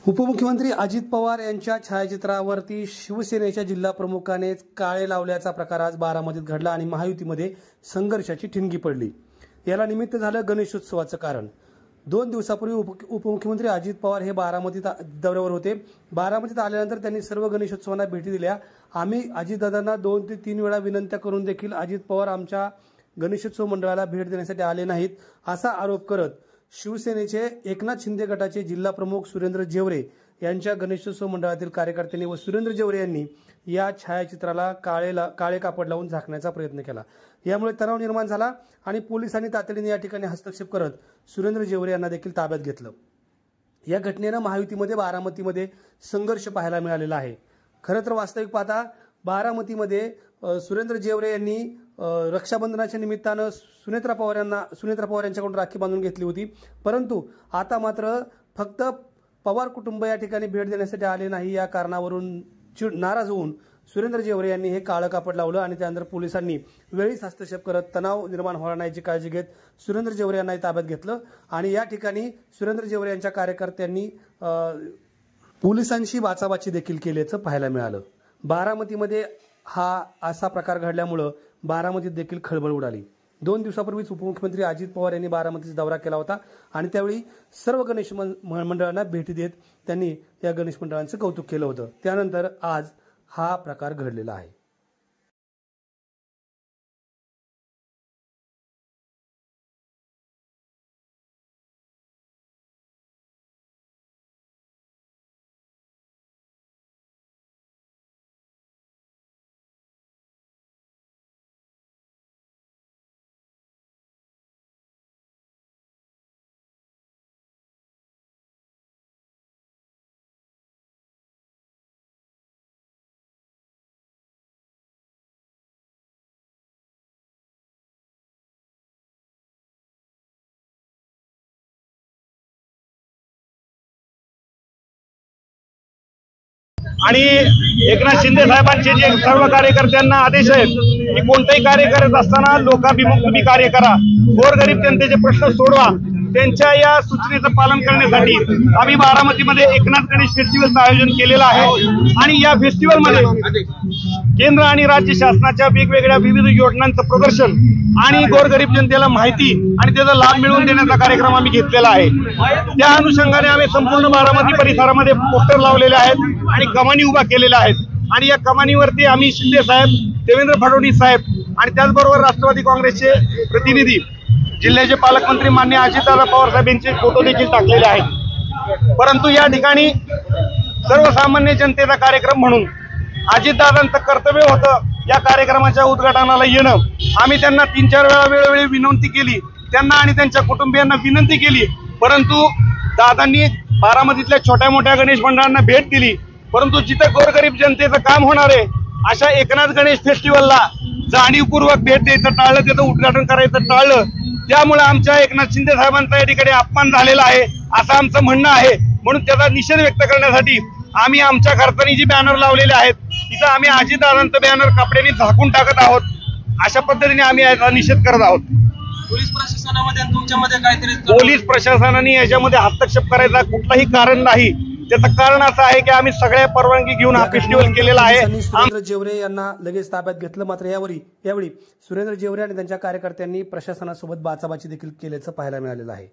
उपमुख्यमंत्री अजित पवार यांच्या छायाचित्रावरती शिवसेनेच्या जिल्हा प्रमुखाने काळे लावल्याचा प्रकार आज बारामतीत घडला आणि महायुतीमध्ये संघर्षाची ठिणगी पडली। याला निमित्त झालं गणेशोत्सवाचं कारण। 2 दिवसापूर्वी उपमुख्यमंत्री अजित पवार हे बारामतीत दौऱ्यावर होते। बारामतीत आल्यानंतर त्यांनी सर्व गणेशोत्सवांना भेटी दिल्या। आम्ही अजितदादांना 2 ते 3 वेळा विनंत्या करून देखील अजित पवार आमच्या गणेशोत्सव मंडळाला भेट देण्यासाठी आले नाहीत, असा आरोप करत शिवसेनेचे एकनाथ शिंदे गटाचे जिल्हा प्रमुख सुरेंद्र जेवरे यांच्या गणेशोत्सव मंडळातील कार्यकर्त्यांनी व सुरेंद्र जेवरे यांनी या छायाचित्राला काळे कापड लावून झाकण्याचा प्रयत्न केला। यामुळे तणाव निर्माण झाला आणि पोलिसांनी तातडीने या ठिकाणी हस्तक्षेप करत सुरेंद्र जेवरे यांना देखील ताब्यात घेतलं। या घटनेने महायुतीमध्ये बारामतीमध्ये संघर्ष पाहायला मिळालेला आहे। खरं तर वास्तविक पाहता बारामतीमध्ये सुरेंद्र जेवरे यांनी रक्षाबंधनाच्या निमित्तानं सुनेत्रा पवार यांच्याकडून राखी बांधून घेतली होती, परंतु आता मात्र फक्त पवार कुटुंब या ठिकाणी भेट देण्यासाठी आले नाही या कारणावरून नाराज होऊन सुरेंद्र जेवरे यांनी हे काळं कापड लावलं आणि त्यानंतर पोलिसांनी वेळीच हस्तक्षेप करत तणाव निर्माण होणार नाही याची काळजी घेत सुरेंद्र जेवरे यांना ताब्यात घेतलं आणि या ठिकाणी सुरेंद्र जेवरे यांच्या कार्यकर्त्यांनी पोलिसांशी बाचाबाची देखील केल्याचं पाहायला मिळालं। बारामतीमध्ये हा असा प्रकार घडल्यामुळे बारामतीत देखील खळबळ उडाली। 2 दिवसापूर्वीच उपमुख्यमंत्री अजित पवार यांनी बारामतीचा दौरा केला होता आणि त्यावेळी सर्व गणेश मंडळांना भेटी देत त्यांनी या गणेश मंडळांचं कौतुक केलं होतं। त्यानंतर आज हा प्रकार घडलेला आहे। आणि एकनाथ शिंदे साहेबांचे जे सर्व कार्यकर्त्यांना आदेश आहेत की कोणतेही कार्य करत असताना लोकाभिमुख तुम्ही कार्य करा, गोरगरीब जनतेचे प्रश्न सोडवा, त्यांच्या या सूचनेचं पालन करण्यासाठी आम्ही बारामतीमध्ये एकनाथ गणेश फेस्टिवलचं आयोजन केलेलं आहे। आणि या फेस्टिवलमध्ये केंद्र आणि राज्य शासनाच्या वेगवेगळ्या विविध योजनांचं प्रदर्शन आणि गोरगरीब जनतेला माहिती आणि त्याचा लाभ मिळवून देण्याचा कार्यक्रम आम्ही घेतलेला आहे। त्या अनुषंगाने आम्ही संपूर्ण बारामती परिसरामध्ये पोस्टर लावलेले आहेत आणि कमानी उभा केलेल्या आहेत आणि या कमानीवरती आम्ही शिंदे साहेब, देवेंद्र फडणवीस साहेब आणि त्याचबरोबर राष्ट्रवादी काँग्रेसचे प्रतिनिधी, जिल्ह्याचे पालकमंत्री माननीय अजितदादा पवार साहेब यांचे फोटो देखील टाकलेले आहेत। परंतु या ठिकाणी सर्वसामान्य जनतेचा कार्यक्रम म्हणून अजितदादांचं कर्तव्य होतं या कार्यक्रमाच्या उद्घाटनाला येणं। आम्ही त्यांना 3-4 वेळा वेळोवेळी विनंती केली, त्यांना आणि त्यांच्या कुटुंबियांना विनंती केली, परंतु दादांनी बारामतीतल्या छोट्या मोठ्या गणेश मंडळांना भेट दिली। परंतु जिथं गोरगरीब जनतेचं काम होणार आहे अशा एकनाथ गणेश फेस्टिवलला जाणीवपूर्वक भेट द्यायचं टाळलं, त्याचं उद्घाटन करायचं टाळलं। त्यामुळे आमच्या एकनाथ शिंदे साहेबांचा या ठिकाणी अपमान झालेला आहे असं आमचं म्हणणं आहे। म्हणून त्याचा निषेध व्यक्त करण्यासाठी आम्ही आमच्या खर्चाने जी बॅनर लावलेले आहेत तिथं आम्ही अजितदादांचं बॅनर कपड्यांनी झाकून टाकत आहोत। अशा पद्धतीने आम्ही याचा निषेध करत आहोत। पोलीस प्रशासनामध्ये आणि तुमच्यामध्ये काहीतरी पोलीस प्रशासनाने याच्यामध्ये हस्तक्षेप करायचा कुठलाही कारण नाही। त्याचं कारण असं आहे की आम्ही सगळ्या परवानगी घेऊन हा फेस्टिवल केलेला आहे। सुरेंद्र जेवरे यांना लगेच ताब्यात घेतलं, मात्र यावेळी सुरेंद्र जेवरे आणि त्यांच्या कार्यकर्त्यांनी प्रशासनासोबत बाचाबाची देखील केल्याचं पाहायला मिळालेलं आहे।